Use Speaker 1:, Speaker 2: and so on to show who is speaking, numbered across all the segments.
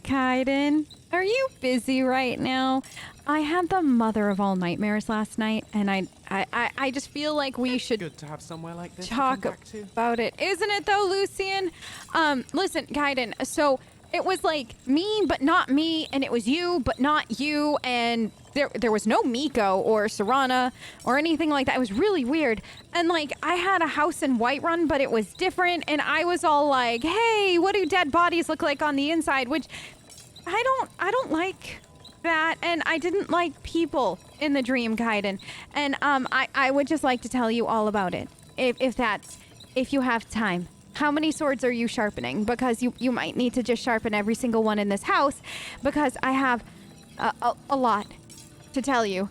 Speaker 1: Kaidan, are you busy right now? I had the mother of all nightmares last night, and I just feel like we should
Speaker 2: Good to have somewhere like this
Speaker 1: talk
Speaker 2: to come back to.
Speaker 1: about it. Isn't it though, Lucian? Listen, Kaidan, so it was like me, but not me, and it was you, but not you, and there was no Miko or Serana or anything like that. It was really weird. And like, I had a house in Whiterun, but it was different, and I was all like, hey, what do dead bodies look like on the inside? Which I don't like that, and I didn't like people in the dream, Kaidan. And I would just like to tell you all about it, if you have time. How many swords are you sharpening? Because you might need to just sharpen every single one in this house, because I have a lot to tell you.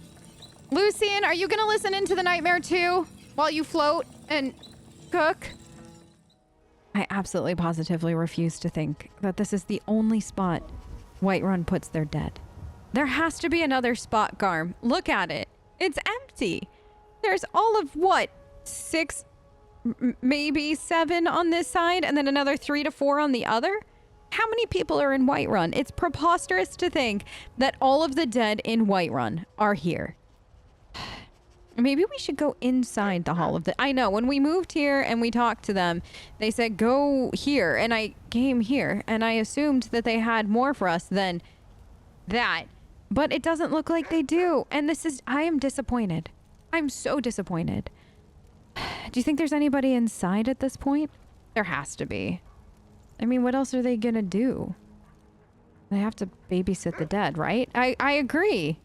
Speaker 1: Lucian, are you gonna listen into the nightmare too while you float and cook? I absolutely positively refuse to think that this is the only spot Whiterun puts their dead. There has to be another spot, Garm. Look at it. It's empty. There's all of what? 6, maybe 7 on this side, and then another 3 to 4 on the other? How many people are in Whiterun? It's preposterous to think that all of the dead in Whiterun are here. Maybe we should go inside the Hall of the... I know, when we moved here and we talked to them, they said, go here, and I came here, and I assumed that they had more for us than that. But it doesn't look like they do, and I am disappointed. I'm so disappointed. Do you think there's anybody inside at this point? There has to be. I mean, what else are they gonna do? They have to babysit the dead, right? I agree.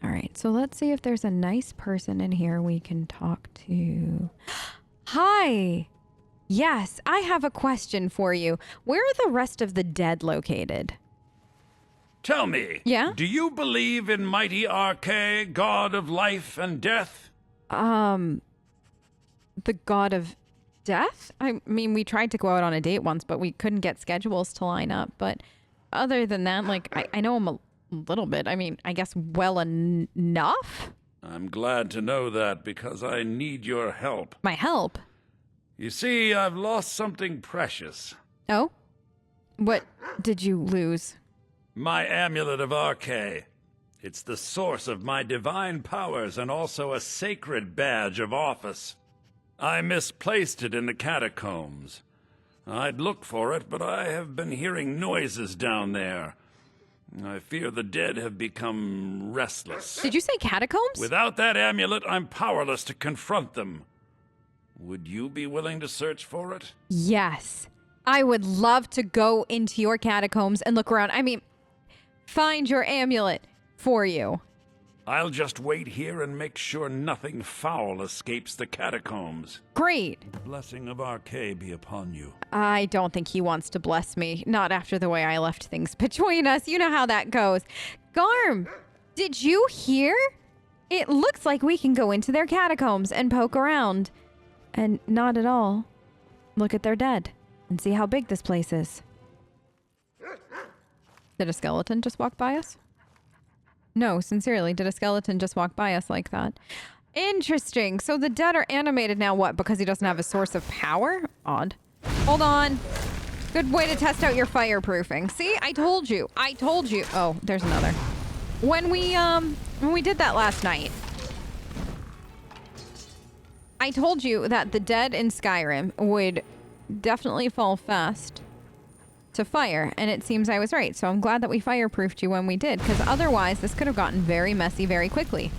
Speaker 1: All right, so let's see if there's a nice person in here we can talk to. Hi! Yes, I have a question for you. Where are the rest of the dead located?
Speaker 3: Tell me,
Speaker 1: yeah?
Speaker 3: Do you believe in mighty Arche, god of life and death?
Speaker 1: The god of death? I mean, we tried to go out on a date once, but we couldn't get schedules to line up. But other than that, like, I know him a little bit. I mean, I guess well enough?
Speaker 3: I'm glad to know that because I need your help.
Speaker 1: My help?
Speaker 3: You see, I've lost something precious.
Speaker 1: Oh? What did you lose?
Speaker 3: My amulet of Arche. It's the source of my divine powers and also a sacred badge of office. I misplaced it in the catacombs. I'd look for it, but I have been hearing noises down there. I fear the dead have become restless.
Speaker 1: Did you say catacombs?
Speaker 3: Without that amulet, I'm powerless to confront them. Would you be willing to search for it?
Speaker 1: Yes. I would love to go into your catacombs and look around. I mean, find your amulet for you.
Speaker 3: I'll just wait here and make sure nothing foul escapes the catacombs.
Speaker 1: Great.
Speaker 3: The blessing of Arche be upon you.
Speaker 1: I don't think he wants to bless me. Not after the way I left things between us. You know how that goes. Garm, did you hear? It looks like we can go into their catacombs and poke around. And not at all. Look at their dead and see how big this place is. Did a skeleton just walk by us? No, sincerely, did a skeleton just walk by us like that? Interesting. So the dead are animated now, what? Because he doesn't have a source of power? Odd. Hold on. Good way to test out your fireproofing. See? I told you. I told you. Oh, there's another. When we did that last night, I told you that the dead in Skyrim would definitely fall fast to fire, and it seems I was right. So I'm glad that we fireproofed you when we did, because otherwise this could have gotten very messy very quickly.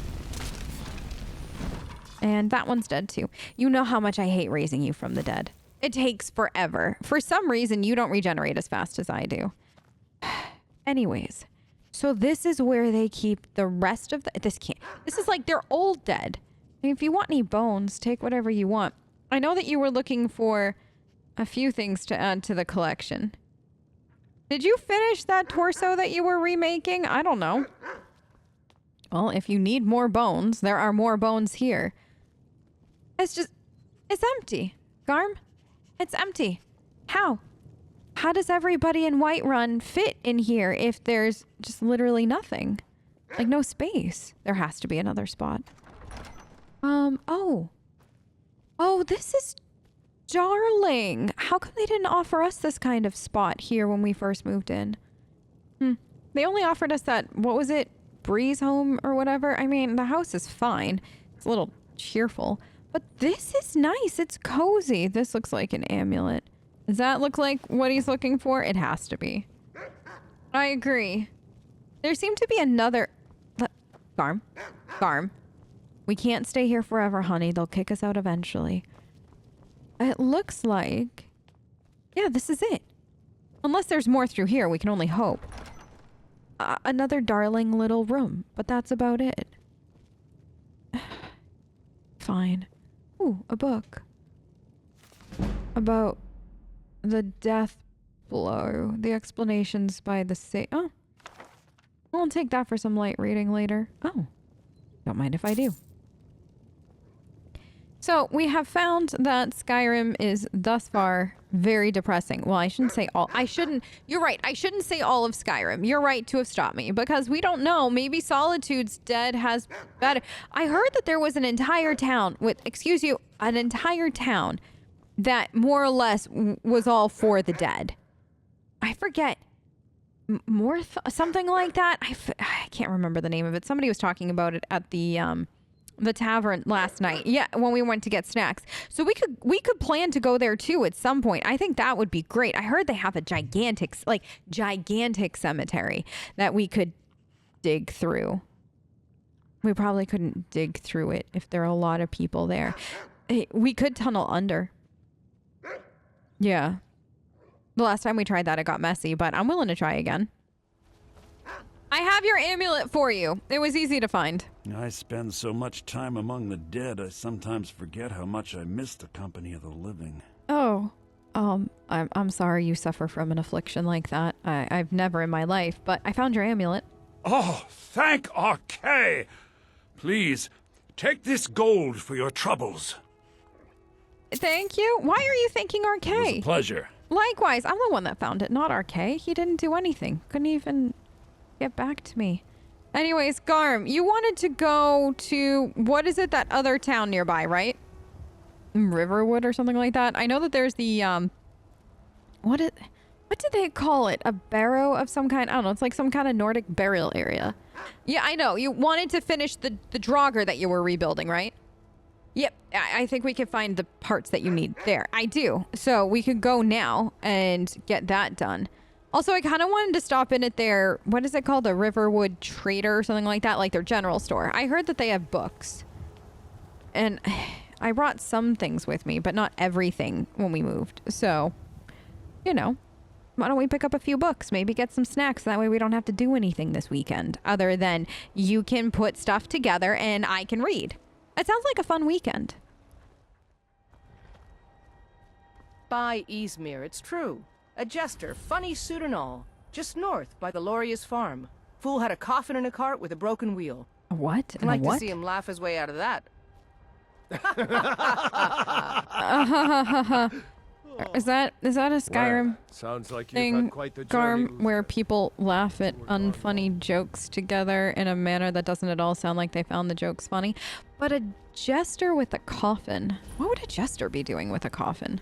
Speaker 1: And that one's dead too. You know how much I hate raising you from the dead. It takes forever. For some reason, you don't regenerate as fast as I do. Anyways, so this is where they keep the rest of the... This is like their old dead. I mean, if you want any bones, take whatever you want. I know that you were looking for a few things to add to the collection. Did you finish that torso that you were remaking? I don't know. Well, if you need more bones, there are more bones here. It's empty. Garm, it's empty. How? How does everybody in Whiterun fit in here if there's just literally nothing? Like, no space. There has to be another spot. Oh. Oh, this is darling. How come they didn't offer us this kind of spot here when we first moved in? They only offered us that, what was it, breeze home or whatever. I mean, the house is fine. It's a little cheerful. But this is nice. It's cozy. This looks like an amulet. Does that look like what he's looking for? It has to be. I agree. There seemed to be another... Garm. Garm. We can't stay here forever, honey. They'll kick us out eventually. It looks like... Yeah, this is it. Unless there's more through here, we can only hope. Another darling little room, but that's about it. Fine. Ooh, a book. About the death blow. The explanations by the Oh. I'll take that for some light reading later. Oh. Don't mind if I do. So, we have found that Skyrim is thus far very depressing. Well, I shouldn't say all. You're right. I shouldn't say all of Skyrim. You're right to have stopped me because we don't know. Maybe Solitude's Dead has better. I heard that there was an entire town an entire town that more or less was all for the dead. I forget. Something like that. I can't remember the name of it. Somebody was talking about it at the tavern last night. Yeah, when we went to get snacks. So we could plan to go there too at some point. I think that would be great. I heard they have a gigantic cemetery that we could dig through. We probably couldn't dig through it if there are a lot of people there. We could tunnel under. Yeah. The last time we tried that, it got messy, but I'm willing to try again. I have your amulet for you. It was easy to find.
Speaker 3: I spend so much time among the dead, I sometimes forget how much I miss the company of the living.
Speaker 1: Oh, I'm sorry you suffer from an affliction like that. I've never in my life, but I found your amulet.
Speaker 3: Oh, thank Archay! Please, take this gold for your troubles.
Speaker 1: Thank you. Why are you thanking Archay?
Speaker 3: It was a pleasure.
Speaker 1: Likewise, I'm the one that found it, not Archay. He didn't do anything. Couldn't even get back to me. Anyways, Garm, you wanted to go to, what is it, that other town nearby, right? Riverwood or something like that? I know that there's the, what did they call it? A barrow of some kind? I don't know. It's like some kind of Nordic burial area. Yeah, I know. You wanted to finish the Draugr that you were rebuilding, right? Yep. I think we can find the parts that you need there. I do. So we could go now and get that done. Also, I kind of wanted to stop in at their, what is it called? The Riverwood Trader or something like that, like their general store. I heard that they have books. And I brought some things with me, but not everything when we moved. So, you know, why don't we pick up a few books? Maybe get some snacks. That way we don't have to do anything this weekend other than you can put stuff together and I can read. It sounds like a fun weekend.
Speaker 2: By Easmere, it's true. A jester, funny suit and all. Just north by the Loria's farm. Fool had a coffin in a cart with a broken wheel.
Speaker 1: A what?
Speaker 2: I'd like to see him laugh his way out of that.
Speaker 1: Is that a Skyrim
Speaker 4: Well, sounds like you've
Speaker 1: thing,
Speaker 4: had quite the journey,
Speaker 1: Garm, where people laugh at unfunny jokes together in a manner that doesn't at all sound like they found the jokes funny? But a jester with a coffin. What would a jester be doing with a coffin?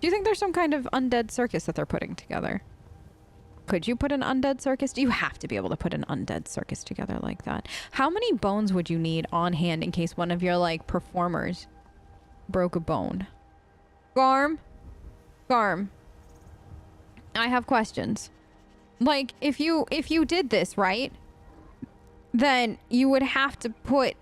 Speaker 1: Do you think there's some kind of undead circus that they're putting together? Could you put an undead circus? Do you have to be able to put an undead circus together like that? How many bones would you need on hand in case one of your, like, performers broke a bone? Garm? Garm. I have questions. Like, if you did this, right? Then you would have to put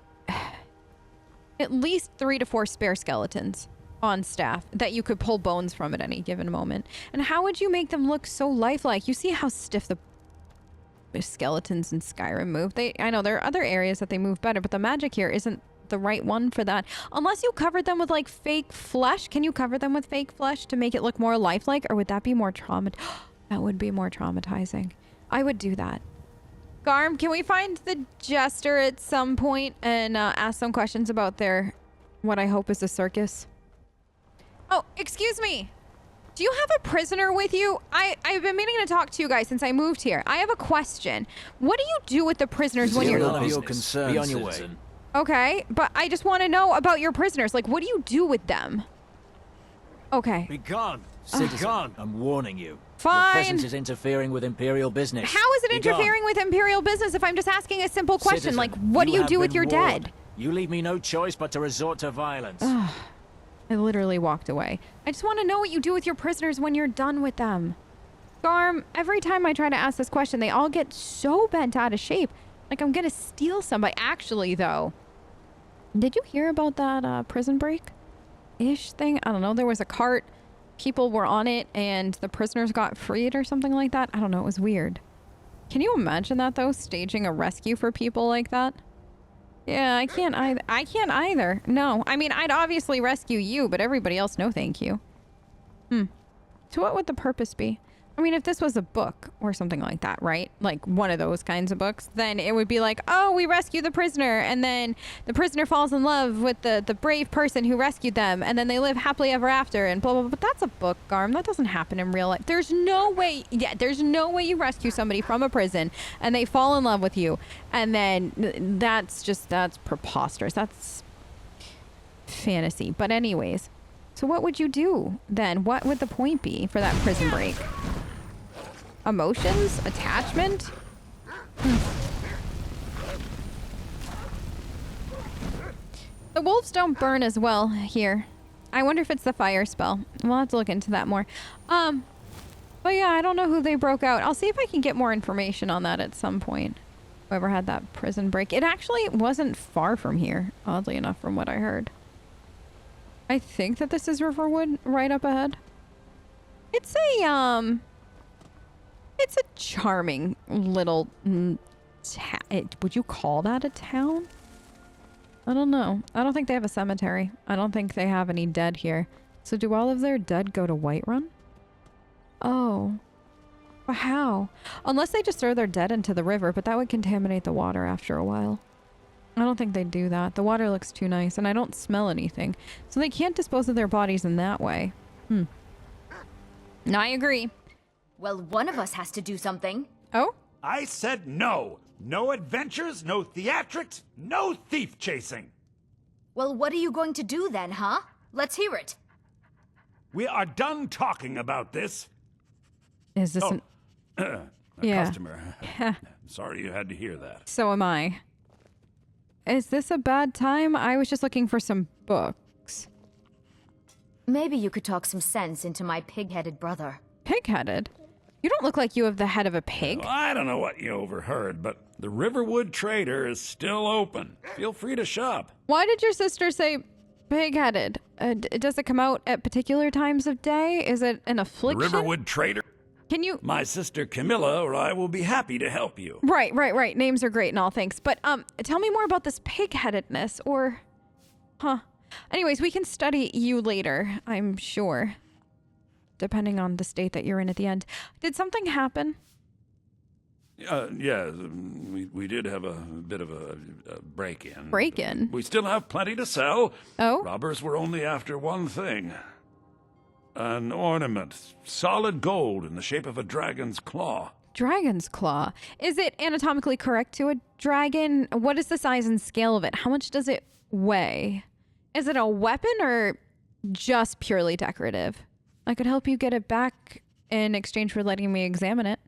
Speaker 1: at least 3 to 4 spare skeletons on staff that you could pull bones from at any given moment. And how would you make them look so lifelike? You see how stiff the skeletons in Skyrim move. I know there are other areas that they move better, but the magic here isn't the right one for that. Unless you covered them with like fake flesh. Can you cover them with fake flesh to make it look more lifelike? Or would that be more that would be more traumatizing. I would do that. Garm, can we find the jester at some point and ask some questions about what I hope is a circus? Oh, excuse me. Do you have a prisoner with you? I've been meaning to talk to you guys since I moved here. I have a question. What do you do with the prisoners when you're...
Speaker 5: None of your concern,
Speaker 6: Be on your way.
Speaker 5: citizen.
Speaker 1: Okay, but I just want to know about your prisoners. Like, what do you do with them? Okay.
Speaker 5: Be gone.
Speaker 4: Citizen, I'm warning you.
Speaker 1: Fine.
Speaker 4: Your presence is interfering with Imperial business.
Speaker 1: How is it
Speaker 4: Be gone.
Speaker 1: interfering with Imperial business if I'm just asking a simple question?
Speaker 4: Citizen,
Speaker 1: Like, what do you
Speaker 4: have
Speaker 1: do with
Speaker 4: been
Speaker 1: your
Speaker 4: warned.
Speaker 1: dead?
Speaker 4: You leave me no choice but to resort to violence.
Speaker 1: I literally walked away. I just want to know what you do with your prisoners when you're done with them. Garm, every time I try to ask this question, they all get so bent out of shape. Like I'm gonna steal somebody. Actually, though, did you hear about that prison break-ish thing? I don't know. There was a cart. People were on it, and the prisoners got freed or something like that. I don't know. It was weird. Can you imagine that, though? Staging a rescue for people like that? Yeah, I can't either. I can't either. No. I mean, I'd obviously rescue you, but everybody else, no thank you. So what would the purpose be? I mean, if this was a book or something like that, right? Like one of those kinds of books, then it would be like, oh, we rescue the prisoner, and then the prisoner falls in love with the brave person who rescued them, and then they live happily ever after, and blah, blah, blah. But that's a book, Garm. That doesn't happen in real life. There's no way, there's no way you rescue somebody from a prison, and they fall in love with you, and then that's preposterous. That's fantasy. But anyways, so what would you do then? What would the point be for that prison break? Emotions? Attachment? The wolves don't burn as well here. I wonder if it's the fire spell. We'll have to look into that more. But yeah, I don't know who they broke out. I'll see if I can get more information on that at some point. Whoever had that prison break. It actually wasn't far from here, oddly enough, from what I heard. I think that this is Riverwood right up ahead. It's a, it's a charming little would you call that a town? I don't know. I don't think they have a cemetery. I don't think they have any dead here. So do all of their dead go to Whiterun? Oh. But how? Unless they just throw their dead into the river, but that would contaminate the water after a while. I don't think they'd do that. The water looks too nice, and I don't smell anything. So they can't dispose of their bodies in that way. No, I agree.
Speaker 5: Well, one of us has to do something.
Speaker 1: Oh?
Speaker 3: I said no. No adventures, no theatrics, no thief chasing.
Speaker 5: Well, what are you going to do then, huh? Let's hear it.
Speaker 3: We are done talking about this.
Speaker 1: Is this an...
Speaker 3: A
Speaker 1: Yeah.
Speaker 3: customer. Sorry you had to hear that.
Speaker 1: So am I. Is this a bad time? I was just looking for some books.
Speaker 5: Maybe you could talk some sense into my pig-headed brother.
Speaker 1: Pig-headed? You don't look like you have the head of a pig.
Speaker 3: Well, I don't know what you overheard, but the Riverwood Trader is still open. Feel free to shop.
Speaker 1: Why did your sister say pig-headed? Does it come out at particular times of day? Is it an
Speaker 3: The
Speaker 1: affliction?
Speaker 3: Riverwood Trader.
Speaker 1: Can you...
Speaker 3: My sister Camilla or I will be happy to help you.
Speaker 1: Right. Names are great and all, thanks. But, tell me more about this pig-headedness, or... Huh. Anyways, we can study you later, I'm sure. Depending on the state that you're in at the end. Did something happen?
Speaker 3: Yeah, we did have a bit of a break-in.
Speaker 1: Break-in?
Speaker 3: We still have plenty to sell.
Speaker 1: Oh?
Speaker 3: Robbers were only after one thing. An ornament, solid gold in the shape of a dragon's claw.
Speaker 1: Dragon's claw. Is it anatomically correct to a dragon? What is the size and scale of it? How much does it weigh? Is it a weapon or just purely decorative? I could help you get it back in exchange for letting me examine it.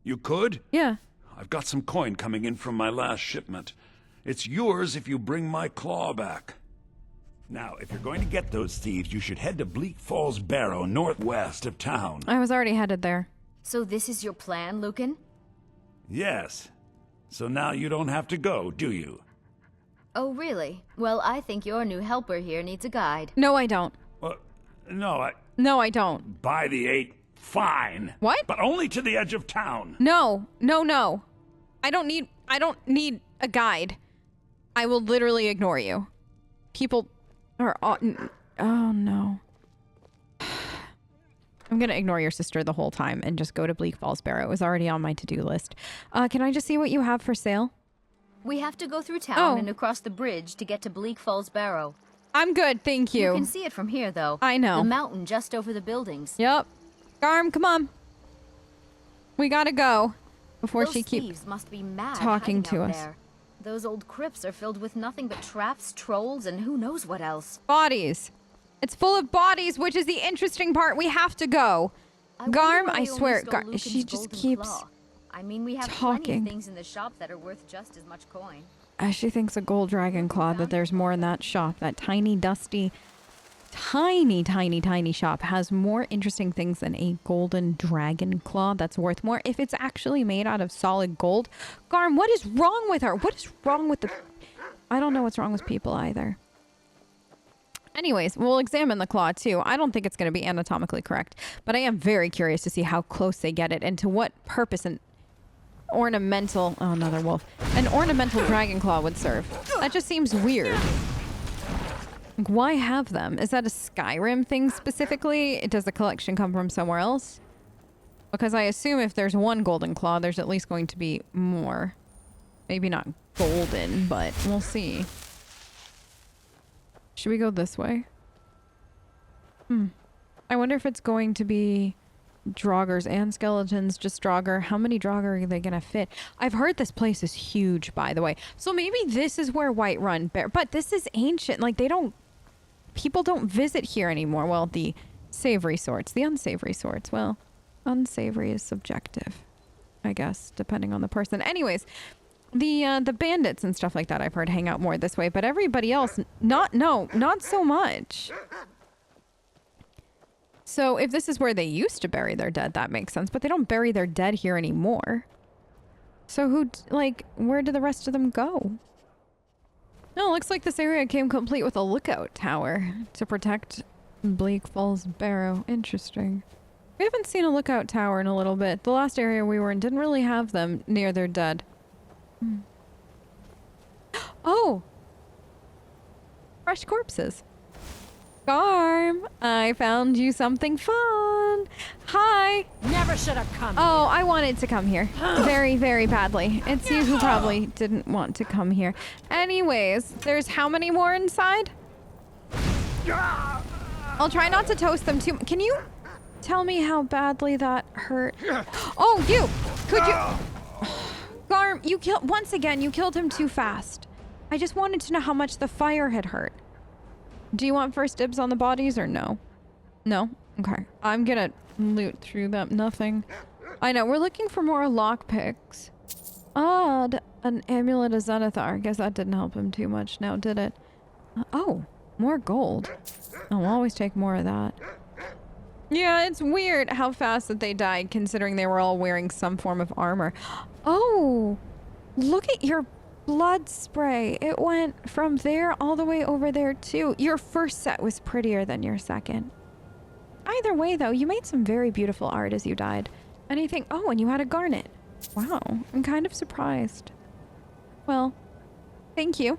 Speaker 3: You could?
Speaker 1: Yeah.
Speaker 3: I've got some coin coming in from my last shipment. It's yours if you bring my claw back. Now, if you're going to get those thieves, you should head to Bleak Falls barrow, northwest of town.
Speaker 1: I was already headed there.
Speaker 5: So this is your plan, Lucan?
Speaker 3: Yes. So now you don't have to go, do you?
Speaker 5: Oh, really? Well, I think your new helper here needs a guide.
Speaker 1: No, I don't.
Speaker 3: No,
Speaker 1: No, I don't.
Speaker 3: Buy the 8, fine.
Speaker 1: What?
Speaker 3: But only to the edge of town.
Speaker 1: No. I don't need a guide. I will literally ignore you. People are... Oh, no. I'm going to ignore your sister the whole time and just go to Bleak Falls Barrow. It was already on my to-do list. Can I just see what you have for sale?
Speaker 5: We have to go through town
Speaker 1: Oh.
Speaker 5: and across the bridge to get to Bleak Falls Barrow.
Speaker 1: I'm good, thank
Speaker 5: You
Speaker 1: you.
Speaker 5: can see it from here, though.
Speaker 1: I know.
Speaker 5: The mountain just over the buildings.
Speaker 1: Yep. Garm, come on. We gotta go before
Speaker 5: Those
Speaker 1: she keeps...
Speaker 5: thieves must be mad
Speaker 1: talking
Speaker 5: hiding
Speaker 1: to
Speaker 5: out
Speaker 1: us.
Speaker 5: there. Those old crypts are filled with nothing but traps, trolls, and who knows what else.
Speaker 1: Bodies. It's full of bodies, which is the interesting part. We have to go. Garm, I swear, she just keeps
Speaker 5: I mean, we have plenty
Speaker 1: talking.
Speaker 5: of things in the shop that are worth just as much coin.
Speaker 1: She thinks a gold dragon claw, that there's more in that shop. That tiny, dusty, tiny shop has more interesting things than a golden dragon claw that's worth more if it's actually made out of solid gold. Garm, what is wrong with her? What is wrong with the... I don't know what's wrong with people either. Anyways, we'll examine the claw too. I don't think it's going to be anatomically correct, but I am very curious to see how close they get it and to what purpose an ornamental... Oh, another wolf. An ornamental dragon claw would serve. That just seems weird. Like, why have them? Is that a Skyrim thing specifically? Does the collection come from somewhere else? Because I assume if there's one golden claw, there's at least going to be more. Maybe not golden, but we'll see. Should we go this way? I wonder if it's going to be Draugrs and skeletons, just Draugr. How many Draugr are they gonna fit? I've heard this place is huge, by the way. So maybe this is where Whiterun bear, but this is ancient. Like, people don't visit here anymore. Well, the savory sorts, the unsavory sorts. Well, unsavory is subjective, I guess, depending on the person. Anyways, the bandits and stuff like that I've heard hang out more this way, but everybody else, not so much. So if this is where they used to bury their dead, that makes sense, but they don't bury their dead here anymore. So where did the rest of them go? No, it looks like this area came complete with a lookout tower to protect Bleak Falls barrow. Interesting. We haven't seen a lookout tower in a little bit. The last area we were in didn't really have them near their dead. Oh! Fresh corpses. Garm, I found you something fun. Hi.
Speaker 2: Never should have come.
Speaker 1: Oh, I wanted to come here. Very, very badly. It's you who probably didn't want to come here. Anyways, there's how many more inside? I'll try not to toast them too. Can you tell me how badly that hurt? Oh, you! Could you... Garm, you killed... Once again, you killed him too fast. I just wanted to know how much the fire had hurt. Do you want first dibs on the bodies or no? No? Okay. I'm gonna loot through them. Nothing. I know. We're looking for more lockpicks. Odd. An amulet of Zenithar. Guess that didn't help him too much now, did it? Oh. More gold. I'll always take more of that. Yeah, it's weird how fast that they died considering they were all wearing some form of armor. Oh! Look at your blood spray. It went from there all the way over there too. Your first set was prettier than your second. Either way though, you made some very beautiful art as you died. Anything? Oh, and you had a garnet. Wow, I'm kind of surprised. Well, thank you.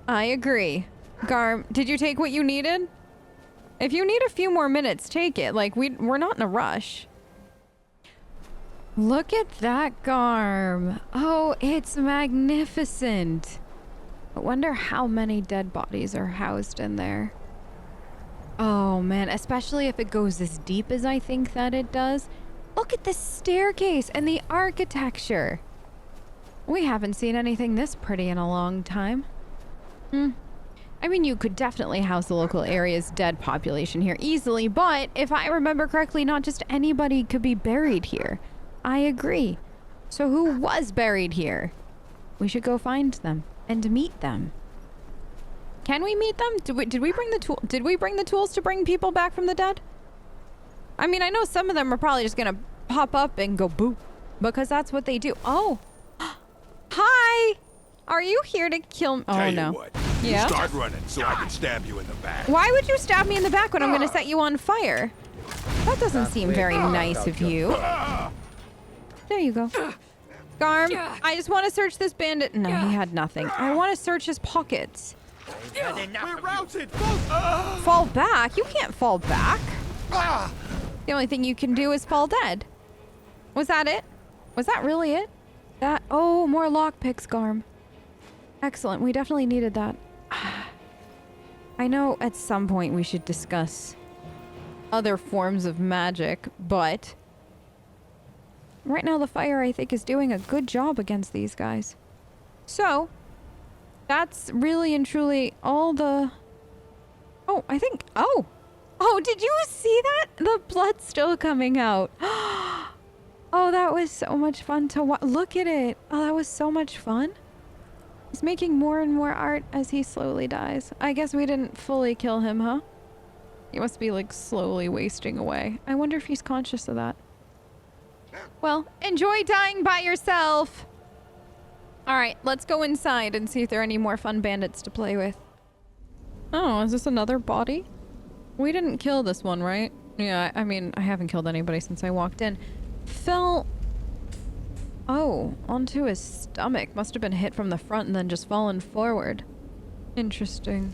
Speaker 1: I agree. Garm, did you take what you needed? If you need a few more minutes, take it. Like, we're not in a rush. Look at that Garm. Oh, it's magnificent. I wonder how many dead bodies are housed in there. Oh man, especially if it goes as deep as I think that it does. Look at this staircase and the architecture. We haven't seen anything this pretty in a long time. I mean, you could definitely house the local area's dead population here easily, but if I remember correctly, not just anybody could be buried here. I agree. So who was buried here? We should go find them and meet them. Can we meet them? Did we bring the tools to bring people back from the dead? I mean, I know some of them are probably just gonna pop up and go boop because that's what they do. Oh, hi. Are you here to kill me? Oh
Speaker 6: Tell
Speaker 1: no.
Speaker 6: you what,
Speaker 1: Yeah.
Speaker 6: you start running so I can stab you in the back.
Speaker 1: Why would you stab me in the back when I'm gonna set you on fire? That doesn't seem very nice of you. There you go. Garm, I just want to search this bandit. No, he had nothing. I want to search his pockets.
Speaker 6: We're routed,
Speaker 1: Fall back? You can't fall back. The only thing you can do is fall dead. Was that it? Was that really it? Oh, more lockpicks, Garm. Excellent. We definitely needed that. I know at some point we should discuss other forms of magic, but right now the fire, I think, is doing a good job against these guys. So, that's really and truly all the Oh, I think... Oh! Oh, did you see that? The blood's still coming out. Oh, that was so much fun to watch. Look at it. Oh, that was so much fun. He's making more and more art as he slowly dies. I guess we didn't fully kill him, huh? He must be, like, slowly wasting away. I wonder if he's conscious of that. Well, enjoy dying by yourself! Alright, let's go inside and see if there are any more fun bandits to play with. Oh, is this another body? We didn't kill this one, right? Yeah, I mean, I haven't killed anybody since I walked in. Fell... Oh, onto his stomach. Must have been hit from the front and then just fallen forward. Interesting.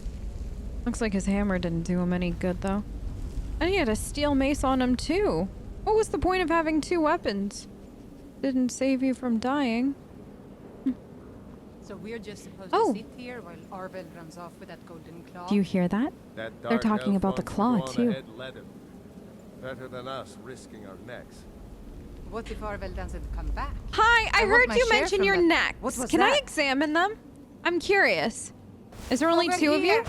Speaker 1: Looks like his hammer didn't do him any good, though. And he had a steel mace on him, too. What was the point of having two weapons? Didn't save you from dying.
Speaker 7: So we're just supposed
Speaker 1: Oh.
Speaker 7: to sit here while Arvel runs off with that golden claw?
Speaker 1: Do you hear that?
Speaker 6: That
Speaker 1: They're
Speaker 6: dark
Speaker 1: talking
Speaker 6: elf
Speaker 1: about the
Speaker 6: wants
Speaker 1: claw,
Speaker 6: go on
Speaker 1: too.
Speaker 6: ahead, let him. Better than us risking our necks.
Speaker 7: What if Arvel doesn't come back?
Speaker 1: Hi, I
Speaker 7: I want
Speaker 1: heard
Speaker 7: my
Speaker 1: you
Speaker 7: share
Speaker 1: mention
Speaker 7: from
Speaker 1: your
Speaker 7: that.
Speaker 1: necks.
Speaker 7: What was
Speaker 1: Can I
Speaker 7: that?
Speaker 1: examine them? I'm curious. Is there only
Speaker 7: Over
Speaker 1: two of you?
Speaker 7: here.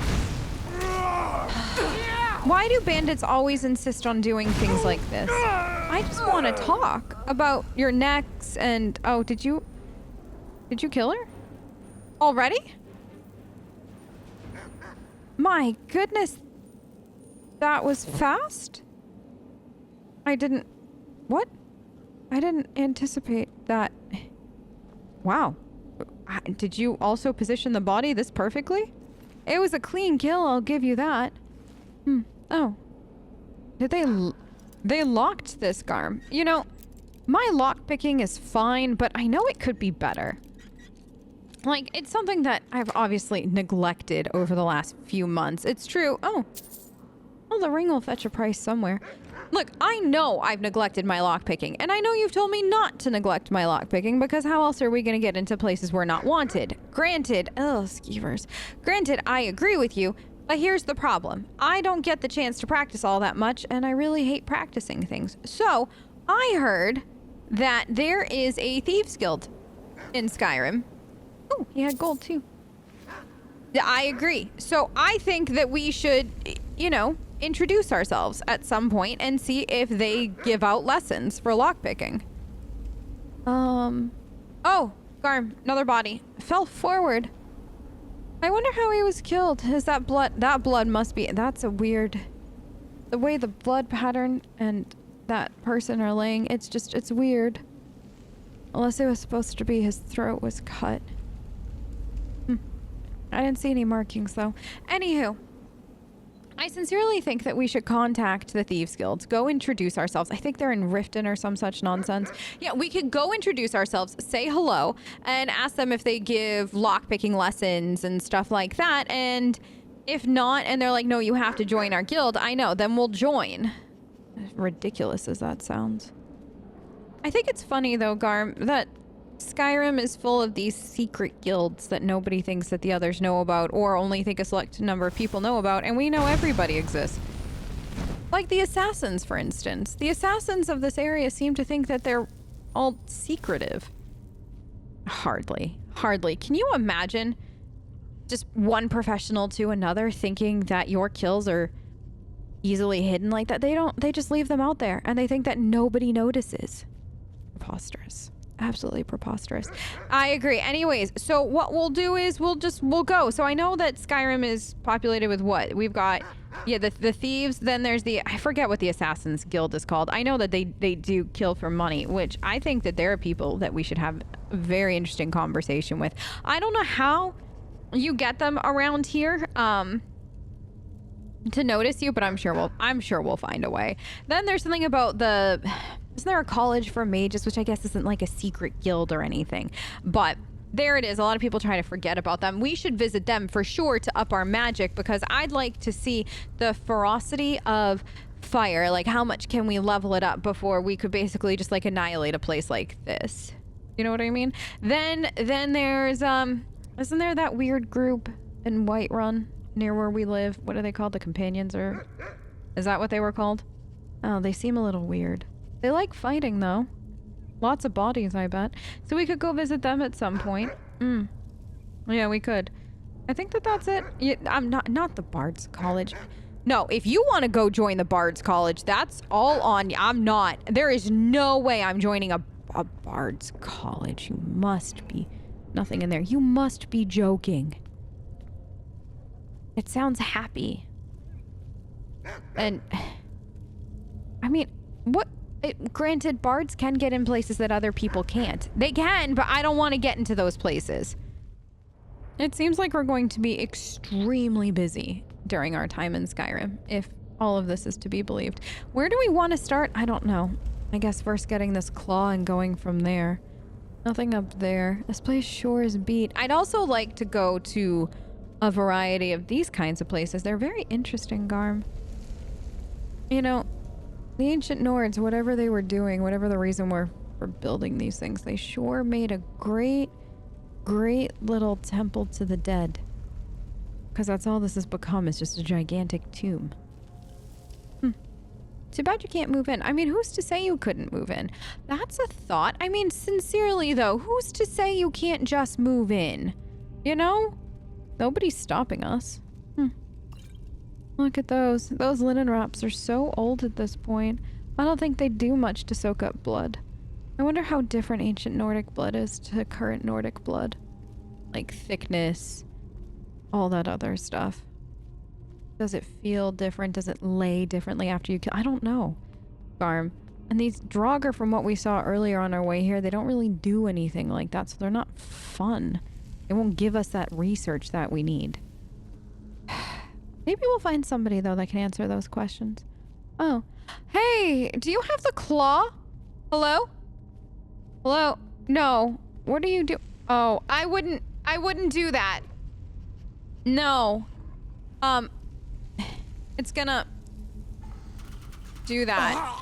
Speaker 1: Why do bandits always insist on doing things like this? I just want to talk about your necks and... Oh, did you kill her? Already? My goodness. That was fast? I didn't... What? I didn't anticipate that. Wow. Did you also position the body this perfectly? It was a clean kill, I'll give you that. Oh. Did they locked this, Garm. You know, my lockpicking is fine, but I know it could be better. Like, it's something that I've obviously neglected over the last few months. It's true. Oh. Well, the ring will fetch a price somewhere. Look, I know I've neglected my lockpicking, and I know you've told me not to neglect my lockpicking, because how else are we going to get into places we're not wanted? Granted, skeevers. Granted, I agree with you, but here's the problem. I don't get the chance to practice all that much, and I really hate practicing things. So, I heard that there is a Thieves Guild in Skyrim. Oh, he had gold too. Yeah, I agree. So I think that we should, you know, introduce ourselves at some point and see if they give out lessons for lockpicking. Oh, Garm, another body. Fell forward. I wonder how he was killed. Is that blood? That blood must be... That's a weird... The way the blood pattern and that person are laying, it's weird. Unless it was supposed to be his throat was cut. I didn't see any markings, though. Anywho, I sincerely think that we should contact the Thieves Guilds, go introduce ourselves. I think they're in Riften or some such nonsense. Yeah, we could go introduce ourselves, say hello, and ask them if they give lockpicking lessons and stuff like that. And if not, and they're like, no, you have to join our guild, I know, then we'll join. As ridiculous as that sounds. I think it's funny, though, Garm, that Skyrim is full of these secret guilds that nobody thinks that the others know about, or only think a select number of people know about, and we know everybody exists. Like the assassins, for instance. The assassins of this area seem to think that they're all secretive. Hardly. Hardly. Can you imagine just one professional to another thinking that your kills are easily hidden like that? They just leave them out there, and they think that nobody notices. Preposterous. Absolutely preposterous. I agree. Anyways, so what we'll do is we'll go. So I know that Skyrim is populated with what? We've got, yeah, the thieves. Then there's the, I forget what the Assassins Guild is called. I know that they do kill for money, which I think that there are people that we should have a very interesting conversation with. I don't know how you get them around here to notice you, but I'm sure we'll find a way. Then there's something about the... Isn't there a college for mages, which I guess isn't like a secret guild or anything? But there it is. A lot of people try to forget about them. We should visit them for sure to up our magic, because I'd like to see the ferocity of fire. Like, how much can we level it up before we could basically just like annihilate a place like this? You know what I mean? Then there's isn't there that weird group in Whiterun near where we live? What are they called? The Companions, or is that what they were called? Oh, they seem a little weird. They like fighting, though. Lots of bodies, I bet. So we could go visit them at some point. Yeah, we could. I think that's it. Yeah, I'm not the Bard's College. No, if you want to go join the Bard's College, that's all on you. I'm not. There is no way I'm joining a Bard's College. You must be. Nothing in there. You must be joking. It sounds happy. And I mean, granted, bards can get in places that other people can't. They can, but I don't want to get into those places. It seems like we're going to be extremely busy during our time in Skyrim, if all of this is to be believed. Where do we want to start? I don't know. I guess first getting this claw and going from there. Nothing up there. This place sure is beat. I'd also like to go to a variety of these kinds of places. They're very interesting, Garm. You know, the ancient Nords, whatever they were doing, whatever the reason were for building these things, they sure made a great little temple to the dead. Because that's all this has become, is just a gigantic tomb. Too bad you can't move in. I mean, who's to say you couldn't move in? That's a thought. I mean, sincerely though, who's to say you can't just move in? You know? Nobody's stopping us. Look at those. Those linen wraps are so old at this point. I don't think they do much to soak up blood. I wonder how different ancient Nordic blood is to current Nordic blood. Like thickness, all that other stuff. Does it feel different? Does it lay differently after you kill? I don't know, Garm. And these Draugr, from what we saw earlier on our way here, they don't really do anything like that, so they're not fun. They won't give us that research that we need. Maybe we'll find somebody, though, that can answer those questions. Oh. Hey, do you have the claw? Hello? Hello? No. What do you do? Oh, I wouldn't do that. No. It's gonna do that.